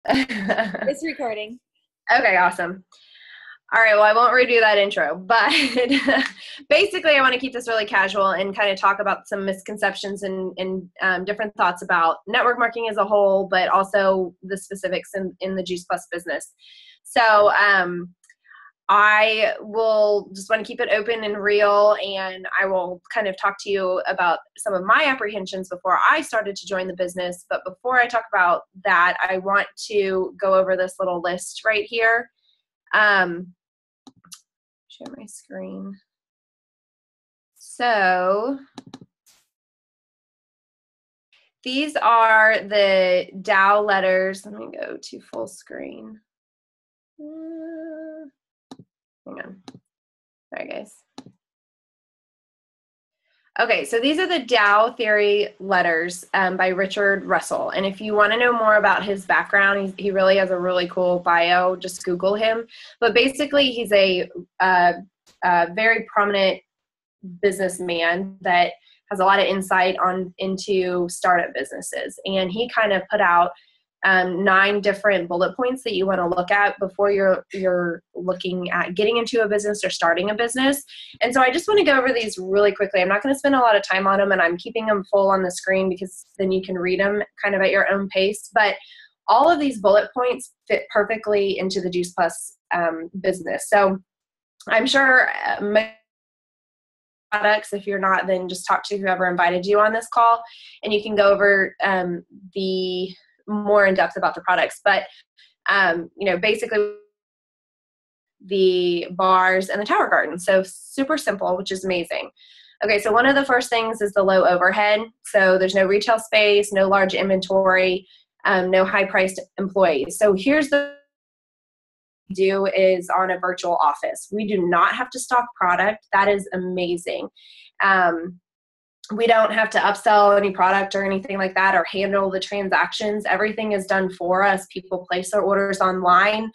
It's recording. Okay, awesome. All right, well, I won't redo that intro, but basically I want to keep this really casual and kind of talk about some misconceptions and different thoughts about network marketing as a whole, but also the specifics in the Juice Plus business. So I will just want to keep it open and real, and I will kind of talk to you about some of my apprehensions before I started to join the business. But before I talk about that, I want to go over this little list right here. Share my screen. So these are the Dow letters. Let me go to full screen. Hang on. Sorry, guys. Okay, so these are the Dow theory letters by Richard Russell. And if you want to know more about his background, he really has a really cool bio. Just Google him. But basically, he's a very prominent businessman that has a lot of insight into startup businesses. And he kind of put out 9 different bullet points that you want to look at before you're looking at getting into a business or starting a business. And so I just want to go over these really quickly. I'm not going to spend a lot of time on them, and I'm keeping them full on the screen because then you can read them kind of at your own pace. But all of these bullet points fit perfectly into the Juice Plus business. So I'm sure products. If you're not, then just talk to whoever invited you on this call, and you can go over the more in depth about the products. But basically the bars and the tower garden. So super simple, which is amazing. Okay, so one of the first things is the low overhead. So there's no retail space, no large inventory, no high-priced employees. So here's the do is on a virtual office. We do not have to stock product. That is amazing. We don't have to upsell any product or anything like that or handle the transactions. Everything is done for us. People place their orders online.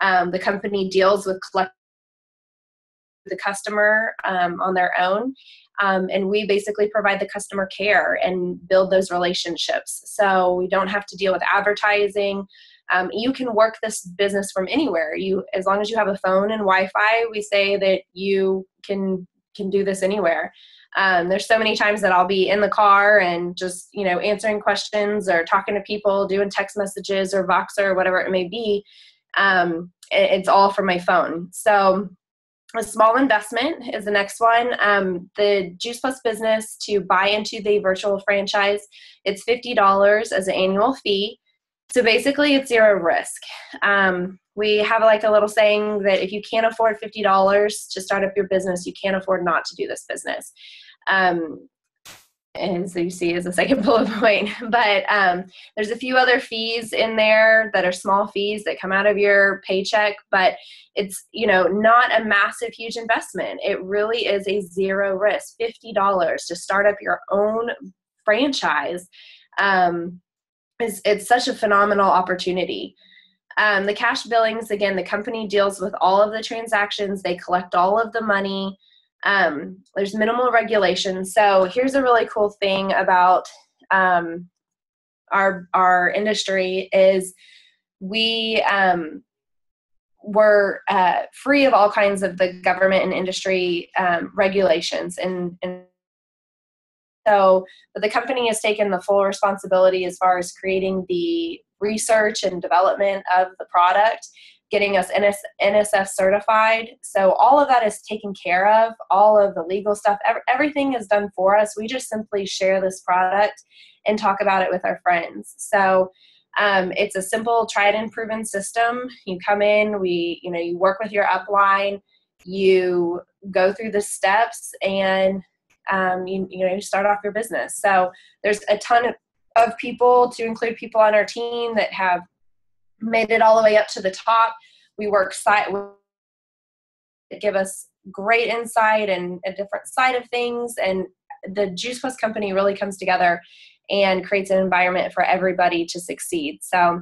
The company deals with collecting the customer on their own. And we basically provide the customer care and build those relationships. So we don't have to deal with advertising. You can work this business from anywhere. As long as you have a phone and Wi-Fi, we say that you can do this anywhere. There's so many times that I'll be in the car and just, answering questions or talking to people, doing text messages or Voxer or whatever it may be. It's all from my phone. So a small investment is the next one. The Juice Plus business, to buy into the virtual franchise, it's $50 as an annual fee. So basically it's zero risk. We have like a little saying that if you can't afford $50 to start up your business, you can't afford not to do this business. And so you see is the second bullet point. But there's a few other fees in there that are small fees that come out of your paycheck, but it's, not a massive, huge investment. It really is a zero risk, $50 to start up your own franchise. It's such a phenomenal opportunity. The cash billings, again, the company deals with all of the transactions. They collect all of the money. There's minimal regulation. So here's a really cool thing about our industry is we were free of all kinds of the government and industry regulations. So, but the company has taken the full responsibility as far as creating the research and development of the product, getting us NSF certified. So all of that is taken care of. All of the legal stuff, everything is done for us. We just simply share this product and talk about it with our friends. So it's a simple, tried and proven system. You come in, you work with your upline, you go through the steps, and you start off your business. So there's a ton of people, to include people on our team, that have made it all the way up to the top. We work give us great insight and a different side of things. And the Juice Plus company really comes together and creates an environment for everybody to succeed. So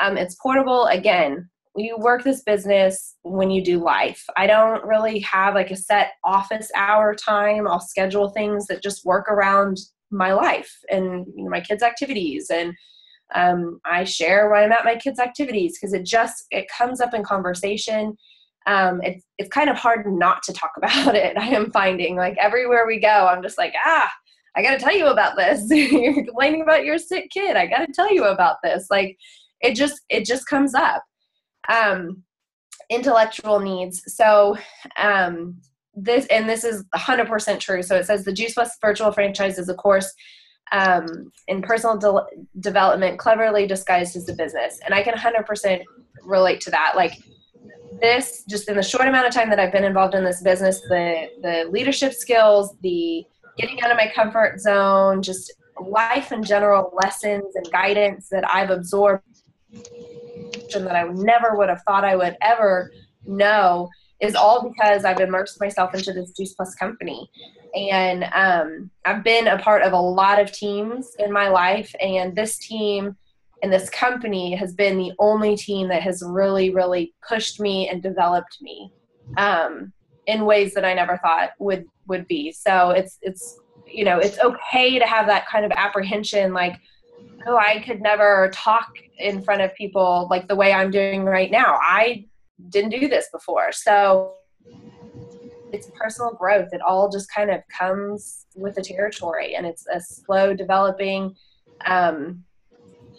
it's portable. Again, you work this business when you do life. I don't really have like a set office hour time. I'll schedule things that just work around my life and my kids' activities and I share when I'm at my kids' activities because it comes up in conversation. It's kind of hard not to talk about it. I am finding, like, everywhere we go, I'm just like, I got to tell you about this. You're complaining about your sick kid. I got to tell you about this. Like, it just comes up. Intellectual needs. So, this is 100% true. So it says the Juice Plus virtual franchise is a course in personal development, cleverly disguised as a business. And I can 100% relate to that. Like, this, just in the short amount of time that I've been involved in this business, the leadership skills, the getting out of my comfort zone, just life in general, lessons and guidance that I've absorbed and that I never would have thought I would ever know is all because I've immersed myself into this Juice Plus company. And I've been a part of a lot of teams in my life, and this team and this company has been the only team that has really, really pushed me and developed me in ways that I never thought would be. So it's okay to have that kind of apprehension, like, oh, I could never talk in front of people like the way I'm doing right now. I didn't do this before. So it's personal growth. It all just kind of comes with the territory, and it's a slow developing,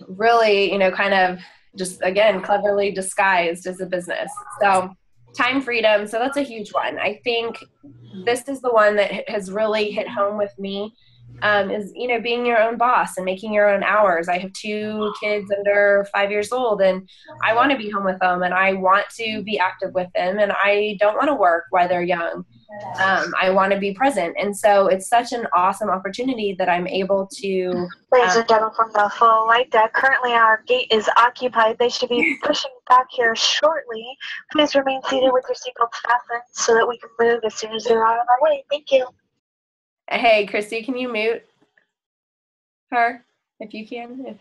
really, kind of just, again, cleverly disguised as a business. So time freedom. So that's a huge one. I think this is the one that has really hit home with me. Is, being your own boss and making your own hours. I have 2 kids under 5 years old, and I want to be home with them, and I want to be active with them, and I don't want to work while they're young. I want to be present. And so it's such an awesome opportunity that I'm able to. Ladies and gentlemen from the full light deck, currently our gate is occupied. They should be pushing back here shortly. Please remain seated with your seatbelts fastened so that we can move as soon as they're out of our way. Thank you. Hey, Christy, can you mute her if you can?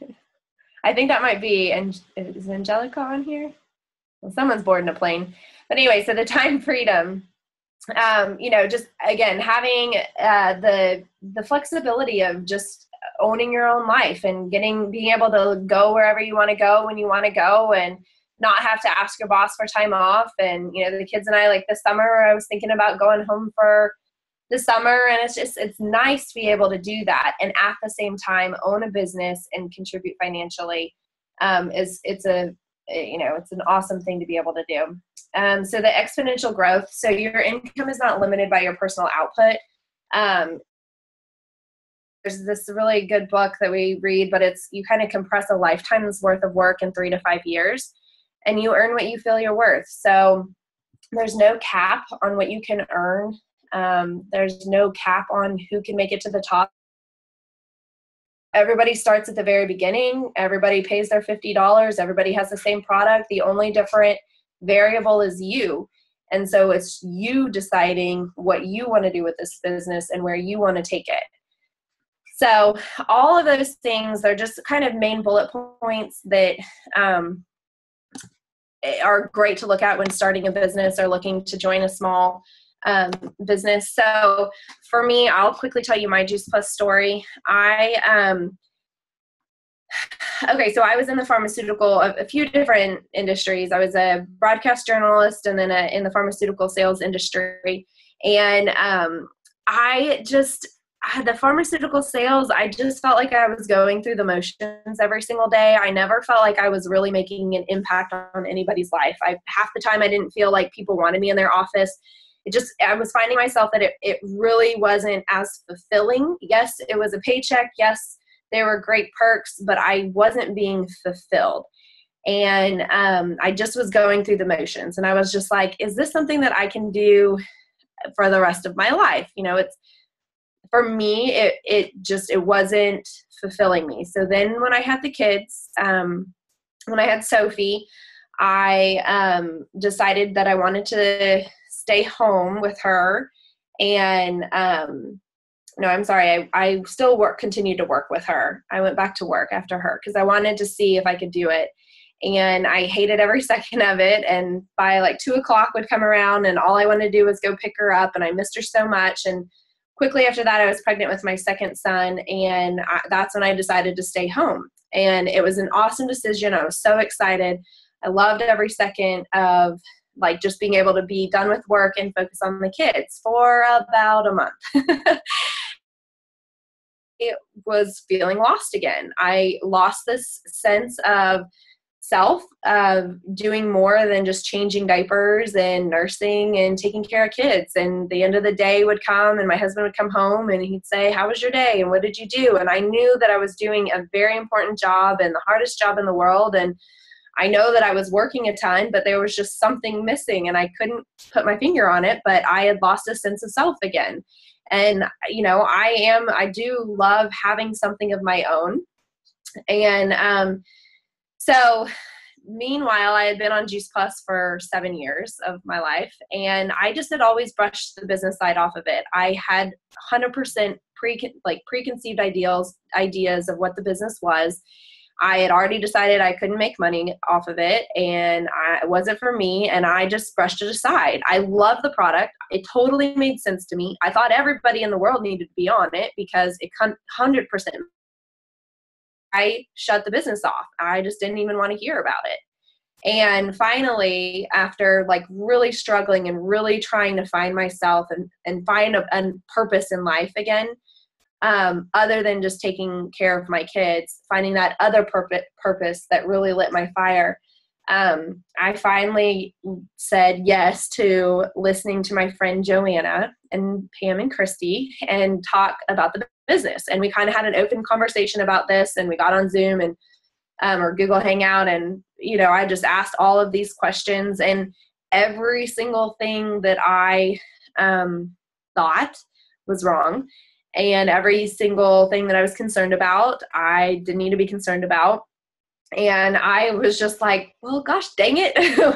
I think that might be, and is Angelica on here? Well, someone's boarding a plane. But anyway, so the time freedom, just, again, having the flexibility of just owning your own life and being able to go wherever you want to go when you want to go, and not have to ask your boss for time off. And, the kids and I, like, this summer, I was thinking about going home for the summer, and it's nice to be able to do that, and at the same time own a business and contribute financially. It's an awesome thing to be able to do. So the exponential growth. So your income is not limited by your personal output. There's this really good book that we read, but you kind of compress a lifetime's worth of work in 3 to 5 years, and you earn what you feel you're worth. So there's no cap on what you can earn. There's no cap on who can make it to the top. Everybody starts at the very beginning. Everybody pays their $50. Everybody has the same product. The only different variable is you. And so it's you deciding what you want to do with this business and where you want to take it. So all of those things are just kind of main bullet points that are great to look at when starting a business or looking to join a small business. So for me, I'll quickly tell you my Juice Plus story. Okay, so I was in the pharmaceutical, a few different industries. I was a broadcast journalist and then in the pharmaceutical sales industry. And the pharmaceutical sales, I just felt like I was going through the motions every single day. I never felt like I was really making an impact on anybody's life. Half the time I didn't feel like people wanted me in their office. I was finding myself that it really wasn't as fulfilling. Yes, it was a paycheck. Yes, there were great perks, but I wasn't being fulfilled. And I just was going through the motions. And I was just like, is this something that I can do for the rest of my life? For me, it wasn't fulfilling me. So then when I had the kids, when I had Sophie, I decided that I wanted to stay home with her. And no, I'm sorry. I still continued to work with her. I went back to work after her because I wanted to see if I could do it. And I hated every second of it. And by like 2:00 would come around and all I wanted to do was go pick her up. And I missed her so much. And quickly after that, I was pregnant with my second son. And that's when I decided to stay home. And it was an awesome decision. I was so excited. I loved every second of like just being able to be done with work and focus on the kids for about a month. I was feeling lost again. I lost this sense of self, of doing more than just changing diapers and nursing and taking care of kids. And the end of the day would come and my husband would come home and he'd say, how was your day? And what did you do? And I knew that I was doing a very important job and the hardest job in the world. And I know that I was working a ton, but there was just something missing and I couldn't put my finger on it, but I had lost a sense of self again. And, you know, I do love having something of my own. And so meanwhile, I had been on Juice Plus for 7 years of my life, and I just had always brushed the business side off of it. I had 100% preconceived ideas of what the business was. I had already decided I couldn't make money off of it, and it wasn't for me, and I just brushed it aside. I love the product. It totally made sense to me. I thought everybody in the world needed to be on it because it 100%. I shut the business off. I just didn't even want to hear about it. And finally, after like really struggling and really trying to find myself and find a purpose in life again, other than just taking care of my kids, finding that other purpose that really lit my fire, I finally said yes to listening to my friend Joanna and Pam and Christy and talk about the business. And we kind of had an open conversation about this, and we got on Zoom and or Google Hangout, and you know, I just asked all of these questions, and every single thing that I thought was wrong, and every single thing that I was concerned about, I didn't need to be concerned about. And I was just like, well, gosh, dang it.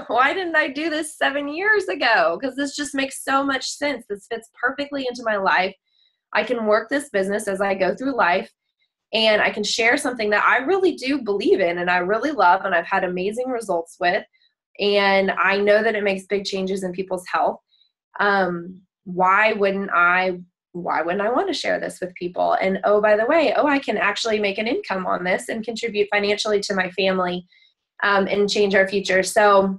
Why didn't I do this 7 years ago? Because this just makes so much sense. This fits perfectly into my life. I can work this business as I go through life, and I can share something that I really do believe in and I really love and I've had amazing results with. And I know that it makes big changes in people's health. Why wouldn't I want to share this with people? And oh, by the way, I can actually make an income on this and contribute financially to my family and change our future. So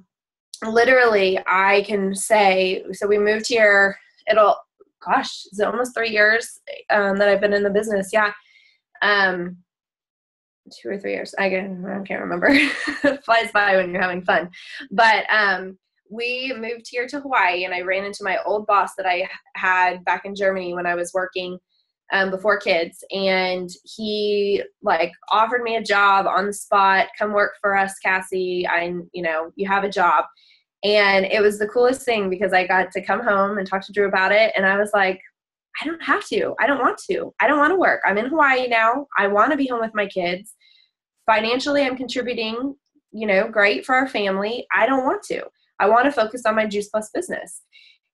literally I can say, so we moved here, it's almost 3 years that I've been in the business. Yeah. 2 or 3 years. I can't remember. It flies by when you're having fun. But we moved here to Hawaii, and I ran into my old boss that I had back in Germany when I was working before kids. And he like offered me a job on the spot. Come work for us, Cassie. You have a job. And it was the coolest thing because I got to come home and talk to Drew about it. And I was like, I don't have to. I don't want to. I don't want to work. I'm in Hawaii now. I want to be home with my kids. Financially, I'm contributing, great for our family. I don't want to. I want to focus on my Juice Plus business.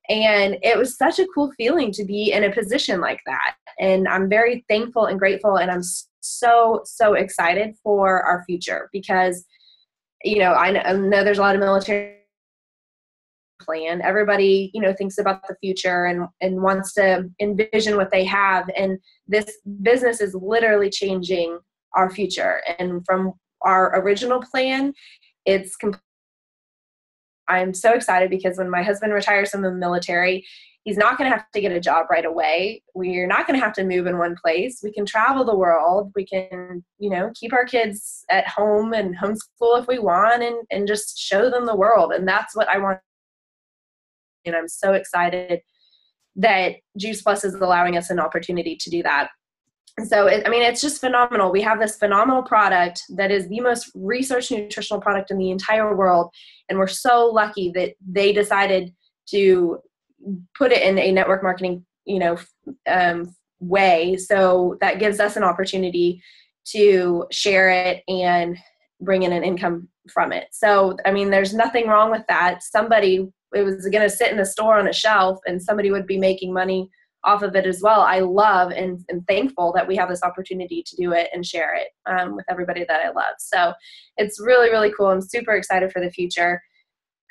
And it was such a cool feeling to be in a position like that. And I'm very thankful and grateful. And I'm so, so excited for our future because, I know there's a lot of military plan. Everybody, thinks about the future and wants to envision what they have. And this business is literally changing our future. And from our original plan, I'm so excited because when my husband retires from the military, he's not going to have to get a job right away. We're not going to have to move in one place. We can travel the world. We can, keep our kids at home and homeschool if we want and just show them the world. And that's what I want. And I'm so excited that Juice Plus is allowing us an opportunity to do that. And so, it's just phenomenal. We have this phenomenal product that is the most researched nutritional product in the entire world. And we're so lucky that they decided to put it in a network marketing, way. So that gives us an opportunity to share it and bring in an income from it. So, there's nothing wrong with that. It was going to sit in a store on a shelf and somebody would be making money off of it as well. I love and thankful that we have this opportunity to do it and share it with everybody that I love. So it's really, really cool. I'm super excited for the future.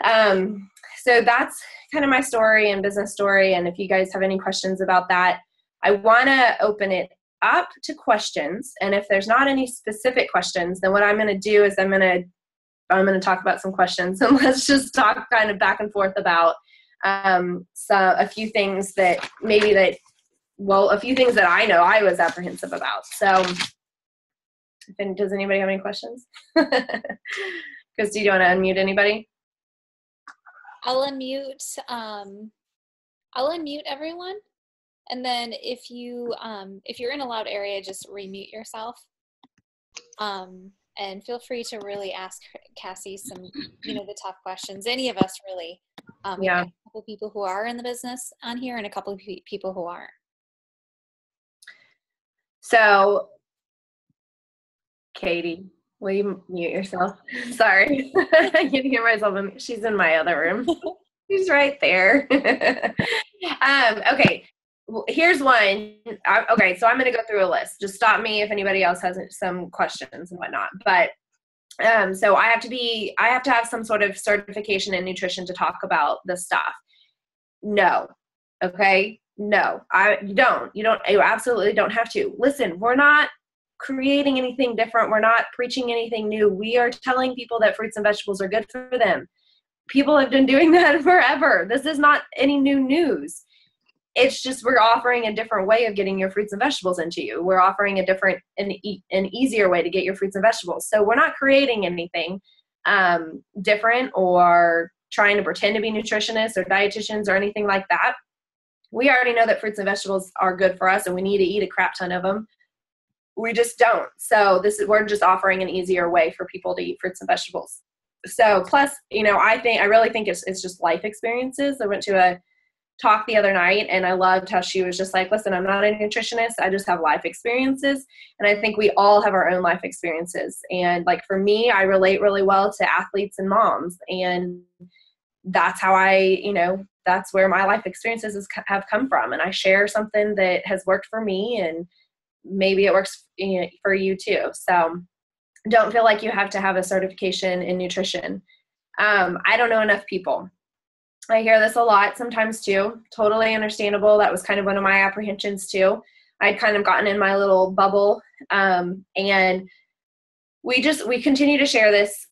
So that's kind of my story and business story. And if you guys have any questions about that, I want to open it up to questions. And if there's not any specific questions, then what I'm going to do is I'm going to talk about some questions, and let's just talk kind of back and forth about a few things that I know I was apprehensive about. So does anybody have any questions? Christy, do you want to unmute anybody? I'll unmute everyone. And then if you're in a loud area, just remute yourself. And feel free to really ask Cassie some, the tough questions. Any of us really. We've got a couple people who are in the business on here and a couple of people who aren't. So, Katie, will you mute yourself? Sorry. I can hear myself. She's in my other room. She's right there. Okay. Well, here's one. Okay, so I'm going to go through a list. Just stop me if anybody else has some questions and whatnot. But so I have to have some sort of certification in nutrition to talk about this stuff. No. Okay. No, you absolutely don't have to. Listen, we're not creating anything different. We're not preaching anything new. We are telling people that fruits and vegetables are good for them. People have been doing that forever. This is not any new news. It's just we're offering a different way of getting your fruits and vegetables into you. We're offering an easier way to get your fruits and vegetables. So we're not creating anything different or trying to pretend to be nutritionists or dietitians or anything like that. We already know that fruits and vegetables are good for us and we need to eat a crap ton of them. We just don't. So we're just offering an easier way for people to eat fruits and vegetables. So plus, I really think it's just life experiences. I went to a talk the other night and I loved how she was just like, listen, I'm not a nutritionist. I just have life experiences. And I think we all have our own life experiences. And like for me, I relate really well to athletes and moms. And that's how that's where my life experiences have come from. And I share something that has worked for me and maybe it works for you too. So don't feel like you have to have a certification in nutrition. I don't know enough people. I hear this a lot sometimes too. Totally understandable. That was kind of one of my apprehensions too. I'd kind of gotten in my little bubble. And we continue to share this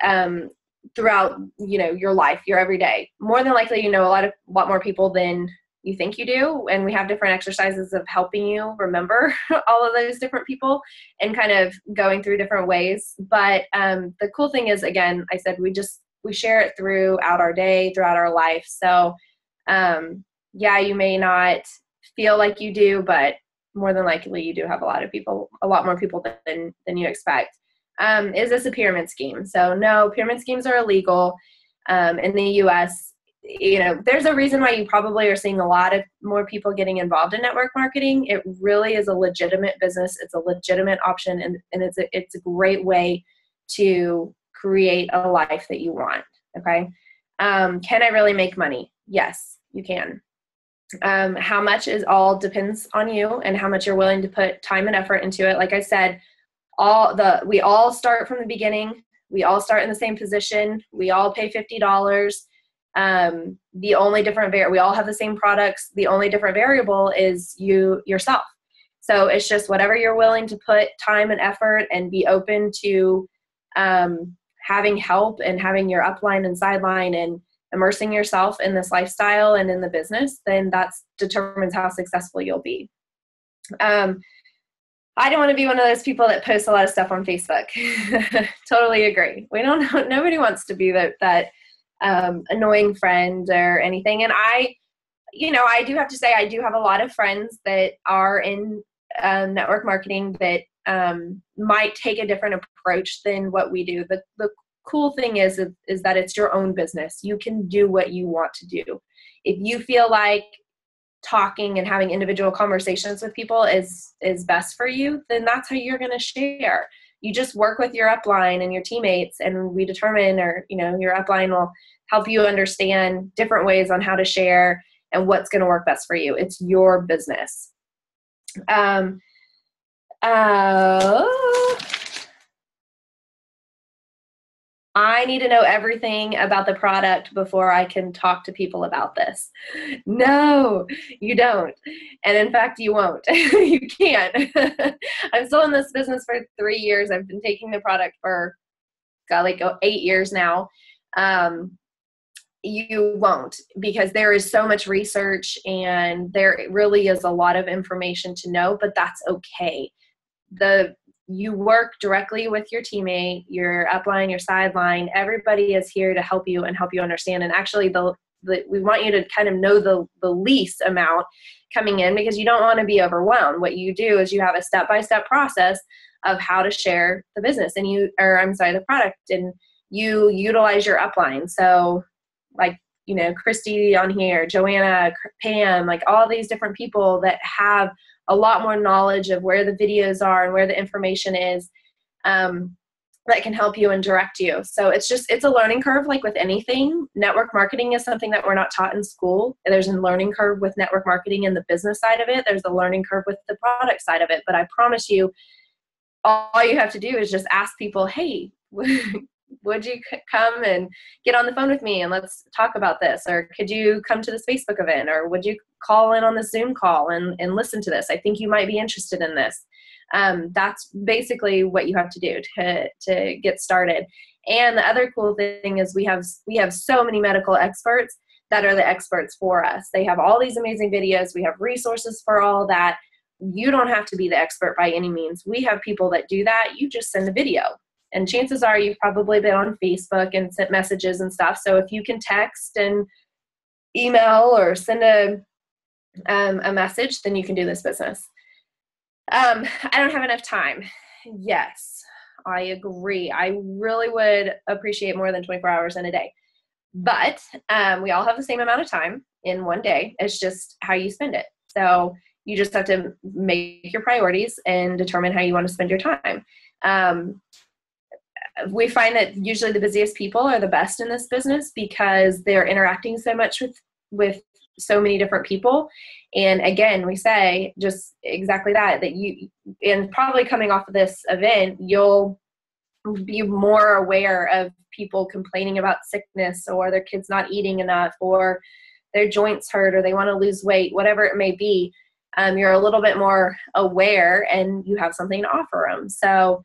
throughout, your life, your everyday. More than likely, a lot more people than you think you do. And we have different exercises of helping you remember all of those different people and kind of going through different ways. But the cool thing is, again, I said, we share it throughout our day, throughout our life. So, you may not feel like you do, but more than likely you do have a lot more people than you expect. Is this a pyramid scheme? So no, pyramid schemes are illegal in the U.S. There's a reason why you probably are seeing a lot of more people getting involved in network marketing. It really is a legitimate business. It's a legitimate option, and it's a great way to create a life that you want. Okay. Can I really make money? Yes, you can. How much depends on you and how much you're willing to put time and effort into it. Like I said, we all start from the beginning. We all start in the same position. We all pay $50. The only different we all have the same products. The only different variable is yourself. So it's just whatever you're willing to put time and effort and be open to having help and having your upline and sideline and immersing yourself in this lifestyle and in the business, then that determines how successful you'll be. I don't want to be one of those people that posts a lot of stuff on Facebook. Totally agree. Nobody wants to be that annoying friend or anything. And I do have to say, I do have a lot of friends that are in network marketing that might take a different approach than what we do. The cool thing is that it's your own business. You can do what you want to do. If you feel like talking and having individual conversations with people is best for you, then that's how you're going to share. You just work with your upline and your teammates, and we determine, or your upline will help you understand different ways on how to share and what's going to work best for you. It's your business. I need to know everything about the product before I can talk to people about this. No, you don't. And in fact, you won't. You can't. I'm still in this business for 3 years. I've been taking the product for, like 8 years now. You won't, because there is so much research and there really is a lot of information to know, but that's okay. You work directly with your teammate, your upline, your sideline. Everybody is here to help you and help you understand. And actually, we want you to kind of know the least amount coming in, because you don't want to be overwhelmed. What you do is you have a step-by-step process of how to share the business the product, and you utilize your upline. So like, Christy on here, Joanna, Pam, like all these different people that have a lot more knowledge of where the videos are and where the information is, that can help you and direct you. So it's a learning curve, like with anything. Network marketing is something that we're not taught in school. There's a learning curve with network marketing and the business side of it. There's a learning curve with the product side of it. But I promise you, all you have to do is just ask people, hey, would you come and get on the phone with me and let's talk about this? Or could you come to this Facebook event? Or would you call in on the Zoom call and listen to this? I think you might be interested in this. That's basically what you have to do to get started. And the other cool thing is we have so many medical experts that are the experts for us. They have all these amazing videos. We have resources for all that. You don't have to be the expert by any means. We have people that do that. You just send a video. And chances are you've probably been on Facebook and sent messages and stuff. So if you can text and email or send a message, then you can do this business. I don't have enough time. Yes, I agree. I really would appreciate more than 24 hours in a day. But we all have the same amount of time in one day. It's just how you spend it. So you just have to make your priorities and determine how you want to spend your time. We find that usually the busiest people are the best in this business because they're interacting so much with so many different people. And again, we say just exactly that you, and probably coming off of this event, you'll be more aware of people complaining about sickness or their kids not eating enough or their joints hurt or they want to lose weight, whatever it may be. You're a little bit more aware and you have something to offer them. So,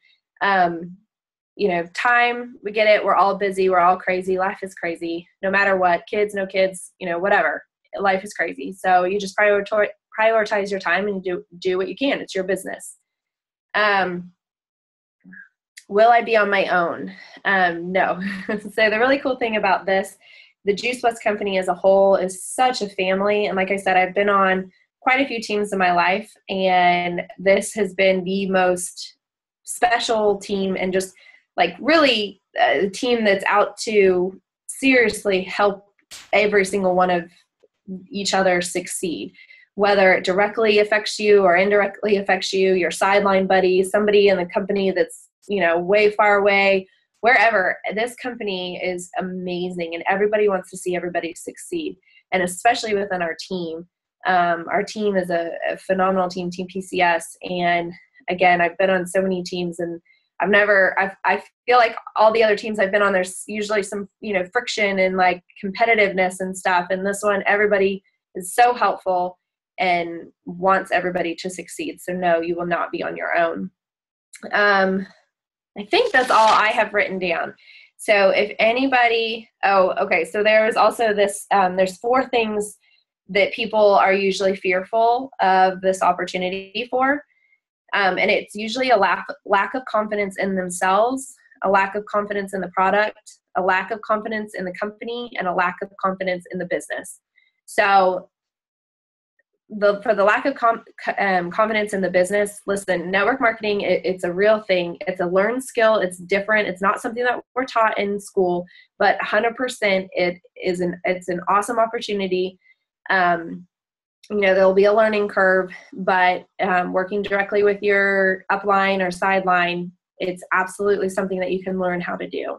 time, we get it. We're all busy. We're all crazy. Life is crazy. No matter what, kids, no kids, whatever. Life is crazy. So you just prioritize your time and do what you can. It's your business. Will I be on my own? No. So the really cool thing about this, the Juice Plus company as a whole is such a family. And like I said, I've been on quite a few teams in my life, and this has been the most special team and just like really a team that's out to seriously help every single one of each other succeed, whether it directly affects you or indirectly affects you, your sideline buddy, somebody in the company that's, way far away, wherever. This company is amazing and everybody wants to see everybody succeed. And especially within our team. Our team is a phenomenal team, Team PCS. And again, I've been on so many teams and I feel like all the other teams I've been on, there's usually some, friction and like competitiveness and stuff. And this one, everybody is so helpful and wants everybody to succeed. So no, you will not be on your own. I think that's all I have written down. So if anybody, so there's also this, there's 4 things that people are usually fearful of this opportunity for. And it's usually a lack of confidence in themselves, a lack of confidence in the product, a lack of confidence in the company, and a lack of confidence in the business. So for the lack of confidence in the business, listen, network marketing, it's a real thing. It's a learned skill. It's different. It's not something that we're taught in school, but 100% it's an awesome opportunity. There'll be a learning curve, but working directly with your upline or sideline, it's absolutely something that you can learn how to do.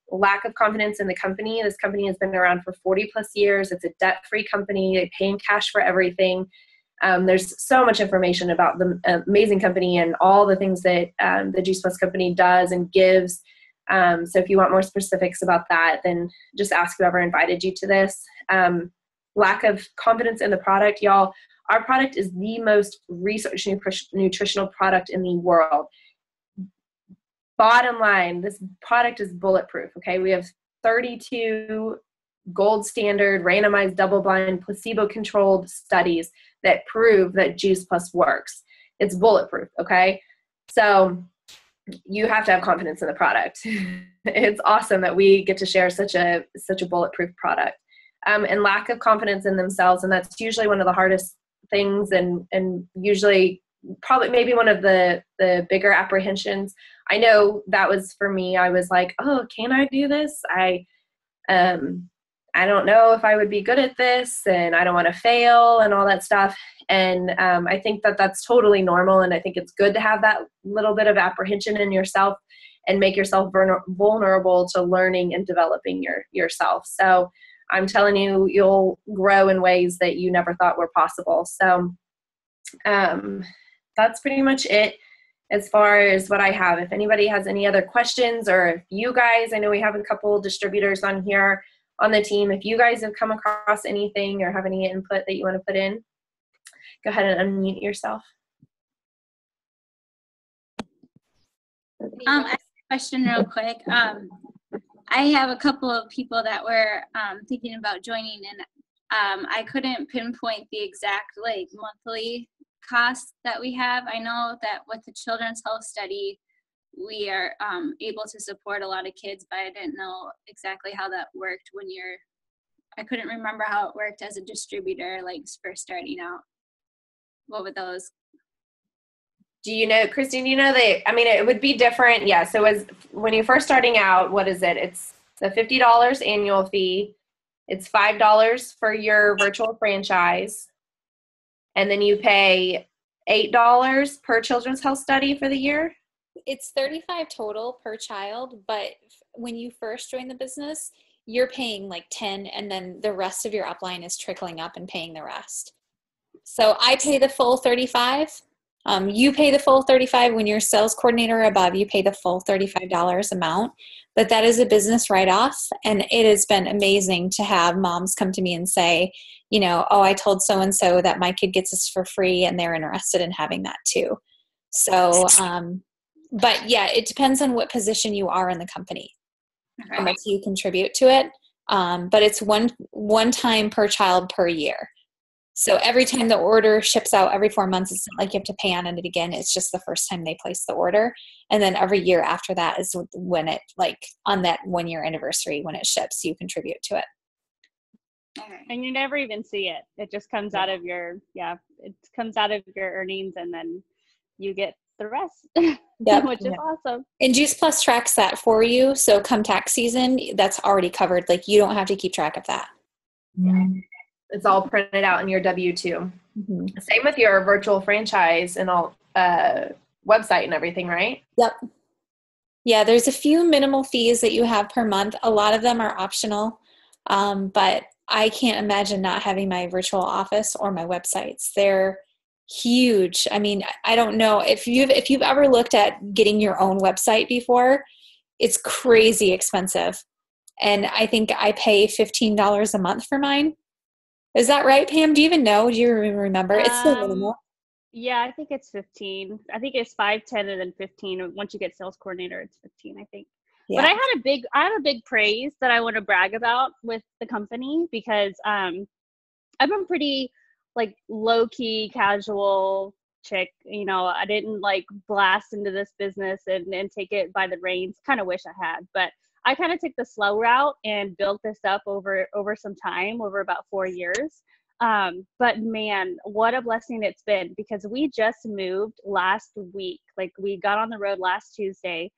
Lack of confidence in the company. This company has been around for 40 plus years. It's a debt-free company. They pay in cash for everything. There's so much information about the amazing company and all the things that the Juice Plus company does and gives. So if you want more specifics about that, then just ask whoever invited you to this. Lack of confidence in the product, y'all. Our product is the most research nutritional product in the world. Bottom line, this product is bulletproof, okay? We have 32 gold standard, randomized, double-blind, placebo-controlled studies that prove that Juice Plus works. It's bulletproof, okay? So you have to have confidence in the product. It's awesome that we get to share such a bulletproof product. And lack of confidence in themselves, and that's usually one of the hardest things, and usually probably maybe one of the bigger apprehensions. I know that was for me. I was like, oh, can I do this? I don't know if I would be good at this, and I don't want to fail and all that stuff. And I think that that's totally normal, and I think it's good to have that little bit of apprehension in yourself and make yourself vulnerable to learning and developing yourself. So I'm telling you, you'll grow in ways that you never thought were possible. So that's pretty much it as far as what I have. If anybody has any other questions, or if you guys, I know we have a couple distributors on here on the team. If you guys have come across anything or have any input that you want to put in, go ahead and unmute yourself. I have a question real quick. I have a couple of people that were thinking about joining, and I couldn't pinpoint the exact monthly cost that we have. I know that with the Children's Health Study, we are able to support a lot of kids, but I didn't know exactly how that worked I couldn't remember how it worked as a distributor, first starting out. What would those? Do you know, Christine, it would be different. Yeah. So when you're first starting out, what is it? It's a $50 annual fee. It's $5 for your virtual franchise. And then you pay $8 per Children's Health Study for the year. It's $35 total per child, but when you first join the business, you're paying $10, and then the rest of your upline is trickling up and paying the rest. So I pay the full $35. You pay the full $35 when you're sales coordinator or above. You pay the full $35 amount, but that is a business write-off, and it has been amazing to have moms come to me and say, oh, I told so-and-so that my kid gets this for free, and they're interested in having that too. So, but yeah, it depends on what position you are in the company, how much you contribute to it. But it's one time per child per year. So every time the order ships out every 4 months, it's not like you have to pay on it again. It's just the first time they place the order. And then every year after that is when it, on that 1 year anniversary, when it ships, you contribute to it. Okay. And you never even see it. It just comes out of your earnings, and then you get the rest, which is awesome. And Juice Plus tracks that for you. So come tax season, that's already covered. You don't have to keep track of that. Mm-hmm. It's all printed out in your W-2. Mm-hmm. Same with your virtual franchise and all website and everything, right? Yep. Yeah, there's a few minimal fees that you have per month. A lot of them are optional, but I can't imagine not having my virtual office or my websites. They're huge. I mean, I don't know if you've ever looked at getting your own website before. It's crazy expensive, and I think I pay $15 a month for mine. Is that right, Pam? Do you even know? Do you remember? It's so minimal. Yeah, I think it's 15. I think it's 5, 10, and then 15. Once you get sales coordinator, it's 15, I think. Yeah. But I had a big praise that I want to brag about with the company, because I've been pretty low key, casual chick. I didn't blast into this business and take it by the reins. Kind of wish I had, but I kind of took the slow route and built this up over some time, over about 4 years. But man, what a blessing it's been, because we just moved last week. We got on the road last Tuesday.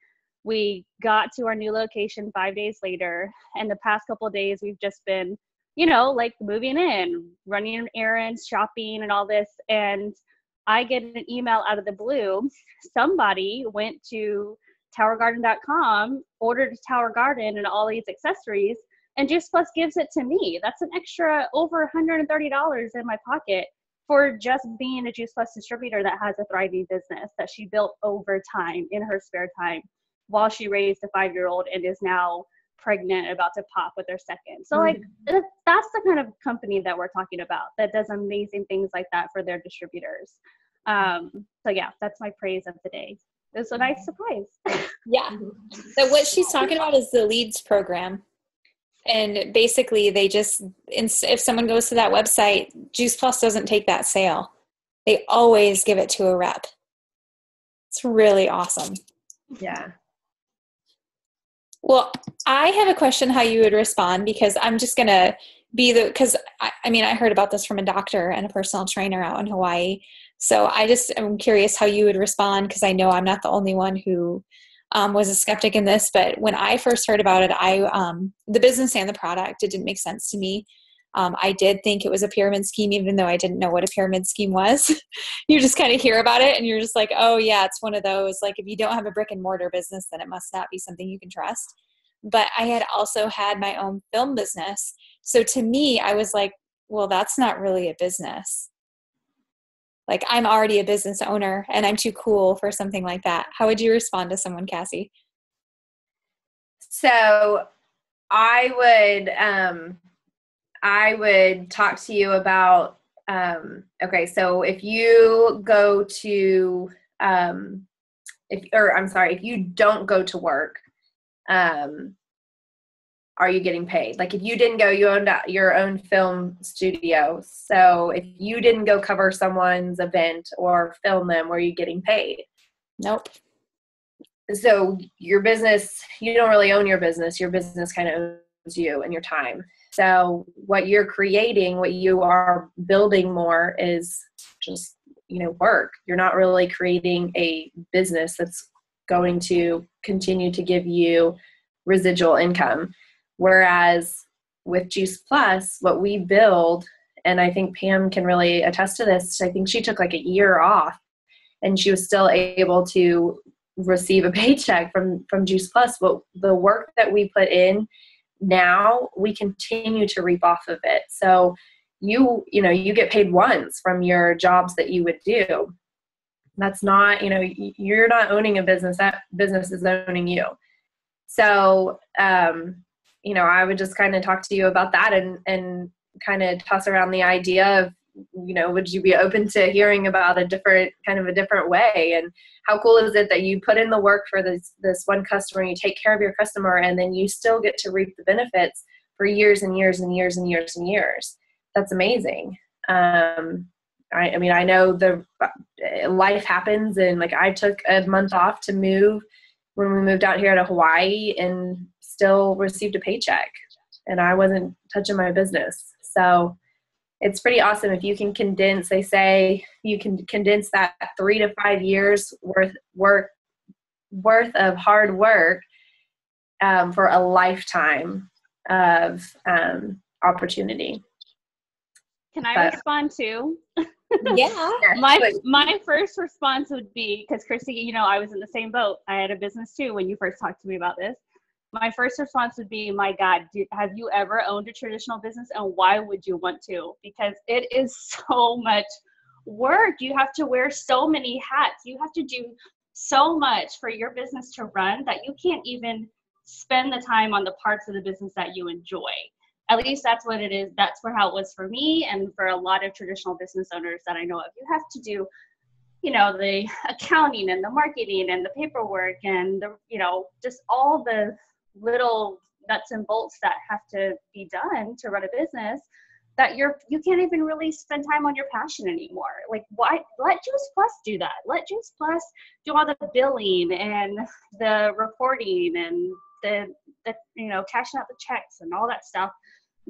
We got to our new location 5 days later. And the past couple of days, we've just been, moving in, running errands, shopping, and all this. And I get an email out of the blue. Somebody went to towergarden.com, ordered a Tower Garden and all these accessories, and Juice Plus gives it to me. That's an extra over $130 in my pocket for just being a Juice Plus distributor that has a thriving business that she built over time in her spare time. while she raised a 5-year-old and is now pregnant, about to pop with her second. So like that's the kind of company that we're talking about, that does amazing things like that for their distributors. So yeah, that's my praise of the day. It was a nice surprise. Yeah. So what she's talking about is the leads program. And basically they just, if someone goes to that website, Juice Plus doesn't take that sale. They always give it to a rep. It's really awesome. Yeah. Well, I have a question how you would respond, because I'm just going to be because I heard about this from a doctor and a personal trainer out in Hawaii. So I'm curious how you would respond, because I know I'm not the only one who was a skeptic in this. But when I first heard about it, the business and the product, it didn't make sense to me. I did think it was a pyramid scheme, even though I didn't know what a pyramid scheme was. You just kind of hear about it and you're just like, oh yeah, it's one of those, like if you don't have a brick and mortar business, then it must not be something you can trust. But I had also had my own film business. So to me, I was like, well, that's not really a business. Like I'm already a business owner and I'm too cool for something like that. How would you respond to someone, Cassie? So I would talk to you about, okay, so if you go to, if you don't go to work, are you getting paid? Like if you didn't go, you owned your own film studio. So if you didn't go cover someone's event or film them, were you getting paid? Nope. So your business, you don't really own your business. Your business kind of owns you and your time. So what you're creating, what you are building more is just, work. You're not really creating a business that's going to continue to give you residual income. Whereas with Juice Plus, what we build, and I think Pam can really attest to this, I think she took like a year off and she was still able to receive a paycheck from Juice Plus. But the work that we put in now, we continue to reap off of it. So you get paid once from your jobs that you would do. That's not, you're not owning a business. That business is owning you. So, I would just kind of talk to you about that and kind of toss around the idea of, would you be open to hearing about a different way? And how cool is it that you put in the work for this one customer, you take care of your customer, and then you still get to reap the benefits for years and years and years and years and years. That's amazing. I know the life happens, and like I took a month off to move when we moved out here to Hawaii and still received a paycheck, and I wasn't touching my business. So it's pretty awesome if you can condense, they say you can condense that 3 to 5 years worth of hard work for a lifetime of opportunity. Can I respond too? Yeah. My first response would be, because Chrissy, I was in the same boat. I had a business too when you first talked to me about this. My first response would be, my God, have you ever owned a traditional business, and why would you want to? Because it is so much work. You have to wear so many hats. You have to do so much for your business to run that you can't even spend the time on the parts of the business that you enjoy. At least that's what it is. That's how it was for me and for a lot of traditional business owners that I know of. You have to do, the accounting and the marketing and the paperwork and the, just all the little nuts and bolts that have to be done to run a business, that you can't even really spend time on your passion anymore. Like, why? Let Juice Plus do that. Let Juice Plus do all the billing and the reporting and the cashing out the checks and all that stuff,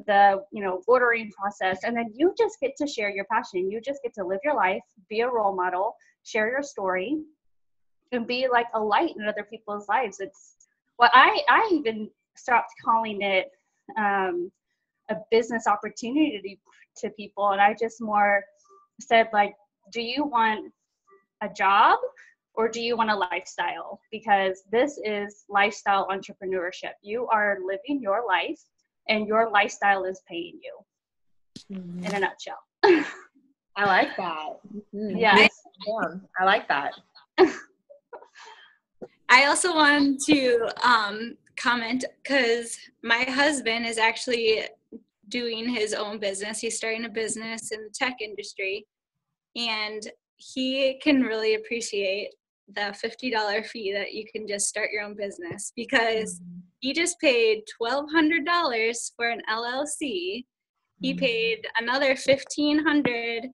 the ordering process, and then you just get to share your passion. You just get to live your life, be a role model, share your story, and be like a light in other people's lives. It's I even stopped calling it a business opportunity to people, and I just more said, like, do you want a job or do you want a lifestyle? Because this is lifestyle entrepreneurship. You are living your life, and your lifestyle is paying you. Mm-hmm. In a nutshell. I like that. Mm-hmm. Yes. Yeah, I like that. I also wanted to comment because my husband is actually doing his own business. He's starting a business in the tech industry, and he can really appreciate the $50 fee that you can just start your own business, because he just paid $1,200 for an LLC. He paid another $1,500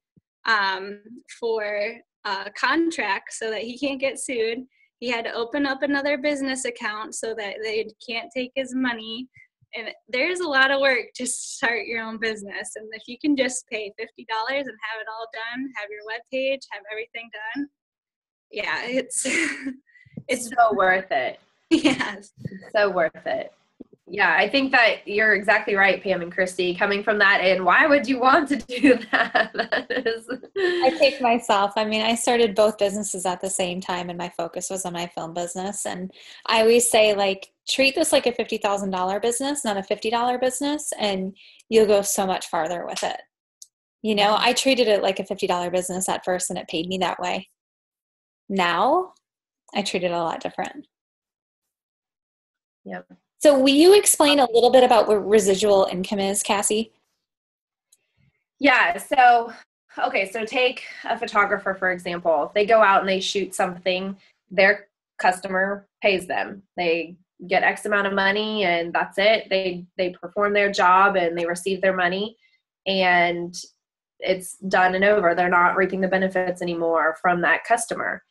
for a contract so that he can't get sued. He had to open up another business account so that they can't take his money. And there's a lot of work to start your own business. And if you can just pay $50 and have it all done, have your webpage, have everything done, yeah, it's so worth it. Yes. It's so worth it. Yeah, I think that you're exactly right, Pam and Christy, coming from that. And why would you want to do that? I take myself. I mean, I started both businesses at the same time, and my focus was on my film business. And I always say, like, treat this like a $50,000 business, not a $50 business, and you'll go so much farther with it. You know, I treated it like a $50 business at first, and it paid me that way. Now, I treat it a lot different. Yep. So will you explain a little bit about what residual income is, Cassie? Yeah. So, okay. So take a photographer, for example. If they go out and they shoot something, their customer pays them. They get X amount of money and that's it. They perform their job and they receive their money and it's done and over. They're not reaping the benefits anymore from that customer.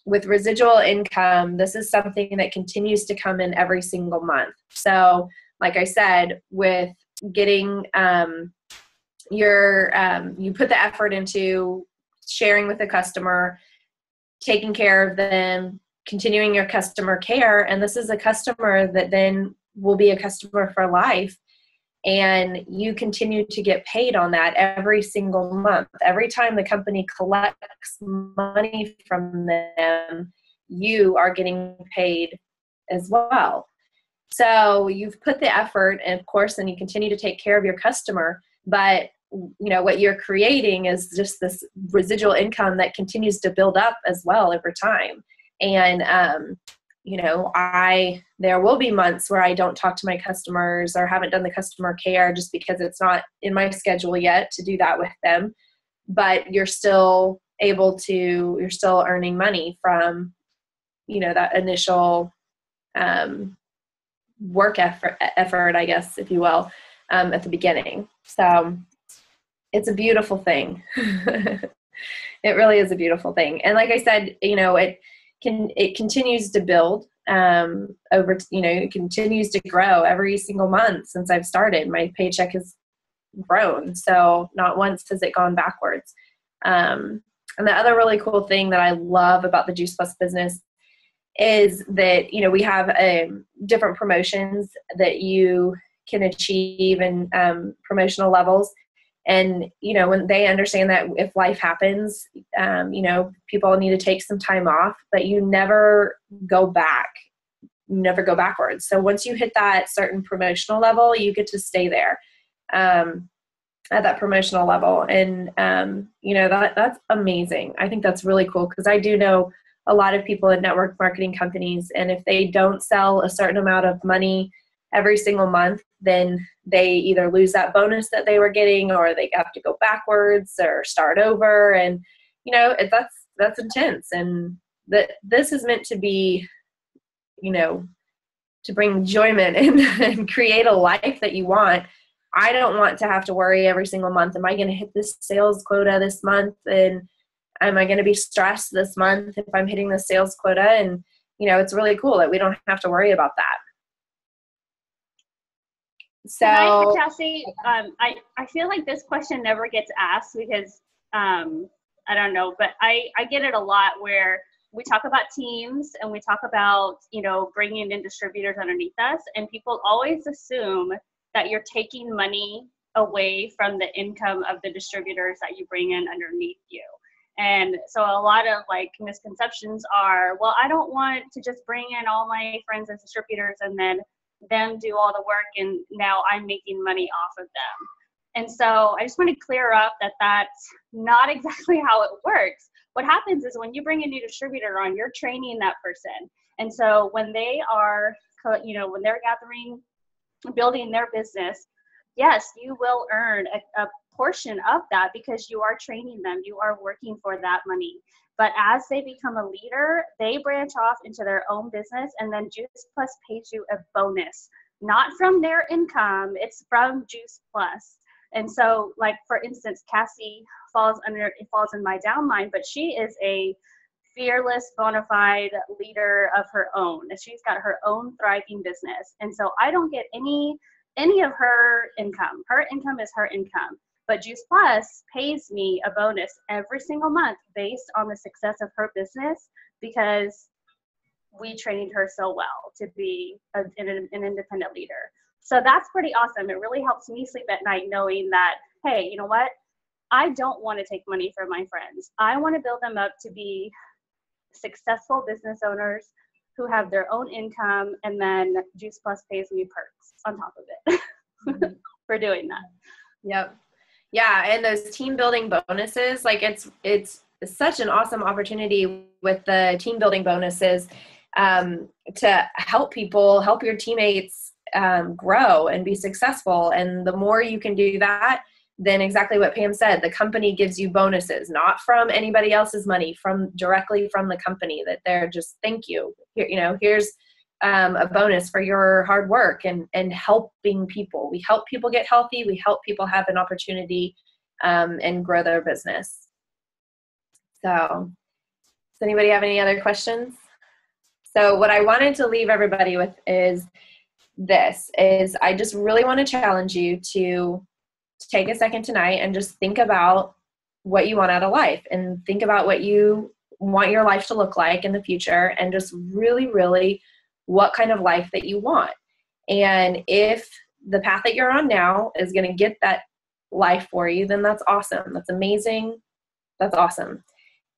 With residual income, this is something that continues to come in every single month. So like I said, with getting you put the effort into sharing with the customer, taking care of them, continuing your customer care. And this is a customer that then will be a customer for life. And you continue to get paid on that every single month. Every time the company collects money from them, you are getting paid as well. So you've put the effort, and of course, and you continue to take care of your customer. But you know what you're creating is just this residual income that continues to build up as well over time. And you know, there will be months where I don't talk to my customers or haven't done the customer care just because it's not in my schedule yet to do that with them. But you're still you're still earning money from, you know, that initial work effort, I guess, if you will, at the beginning. So it's a beautiful thing. It really is a beautiful thing. And like I said, you know, it continues to build over, you know, it continues to grow every single month since I've started. My paycheck has grown. So not once has it gone backwards. And the other really cool thing that I love about the Juice Plus business is that, you know, we have different promotions that you can achieve and promotional levels. And, you know, when they understand that if life happens, you know, people need to take some time off, but you never go back. You never go backwards. So once you hit that certain promotional level, you get to stay there at that promotional level. And, you know, that's amazing. I think that's really cool because I do know a lot of people in network marketing companies, and if they don't sell a certain amount of money every single month, then they either lose that bonus that they were getting, or they have to go backwards or start over. And, you know, that's intense. And this is meant to be, you know, to bring enjoyment and create a life that you want. I don't want to have to worry every single month. Am I going to hit this sales quota this month? And am I going to be stressed this month if I'm hitting the sales quota? And, you know, it's really cool that we don't have to worry about that. So, Cassie, I feel like this question never gets asked because I don't know, but I get it a lot where we talk about teams and we talk about, you know, bringing in distributors underneath us, and people always assume that you're taking money away from the income of the distributors that you bring in underneath you. And so a lot of like misconceptions are, well, I don't want to just bring in all my friends as distributors and then them do all the work and now I'm making money off of them. And so I just want to clear up that that's not exactly how it works. what happens is when you bring a new distributor on, you're training that person. And so when they are, when they're building their business, yes, you will earn a portion of that because you are training them. You are working for that money. But as they become a leader, they branch off into their own business, and then Juice Plus pays you a bonus, not from their income, it's from Juice Plus. And so, like, for instance, Cassie falls in my downline, but she is a fearless, bona fide leader of her own. She's got her own thriving business. And so I don't get any of her income. Her income is her income. But Juice Plus pays me a bonus every single month based on the success of her business because we trained her so well to be an independent leader. So that's pretty awesome. It really helps me sleep at night knowing that, hey, you know what? I don't want to take money from my friends. I want to build them up to be successful business owners who have their own income, and then Juice Plus pays me perks on top of it for doing that. Yep. Yeah, and those team building bonuses, like it's such an awesome opportunity with the team building bonuses to help your teammates grow and be successful. And the more you can do that, then exactly what Pam said, the company gives you bonuses, not from anybody else's money, directly from the company, that they're just, thank you. Here, here's a bonus for your hard work and helping people. We help people get healthy. We help people have an opportunity and grow their business. So does anybody have any other questions? So what I wanted to leave everybody with is I just really want to challenge you to take a second tonight and just think about what you want out of life and think about what you want your life to look like in the future, and just really, really what kind of life that you want. And if the path that you're on now is going to get that life for you, then that's awesome. That's amazing. That's awesome.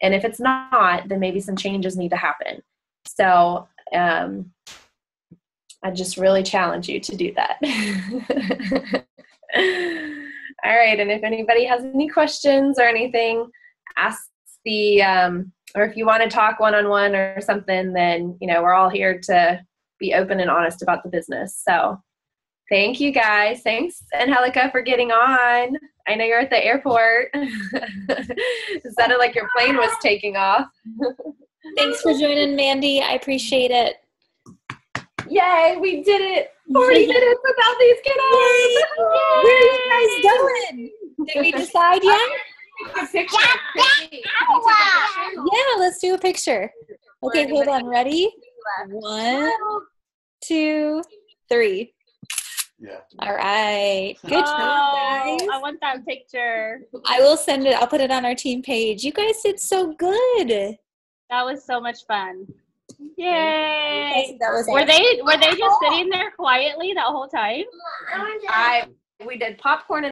And if it's not, then maybe some changes need to happen. So I just really challenge you to do that. All right. And if anybody has any questions or anything, ask or if you want to talk one-on-one or something, then, we're all here to be open and honest about the business. So thank you guys. Thanks, Angelica, for getting on. I know you're at the airport. It sounded like your plane was taking off. Thanks for joining, Mandy. I appreciate it. Yay, we did it. 40 minutes without these kiddos. Where are you guys going? Did we decide yet? Take a picture. Yeah, let's do a picture. Okay, hold on. Ready? 1, 2, 3. Yeah. All right. Good job, guys. I want that picture. I will send it. I'll put it on our team page. You guys did so good. That was so much fun. Yay! Were they just sitting there quietly that whole time? We did popcorn and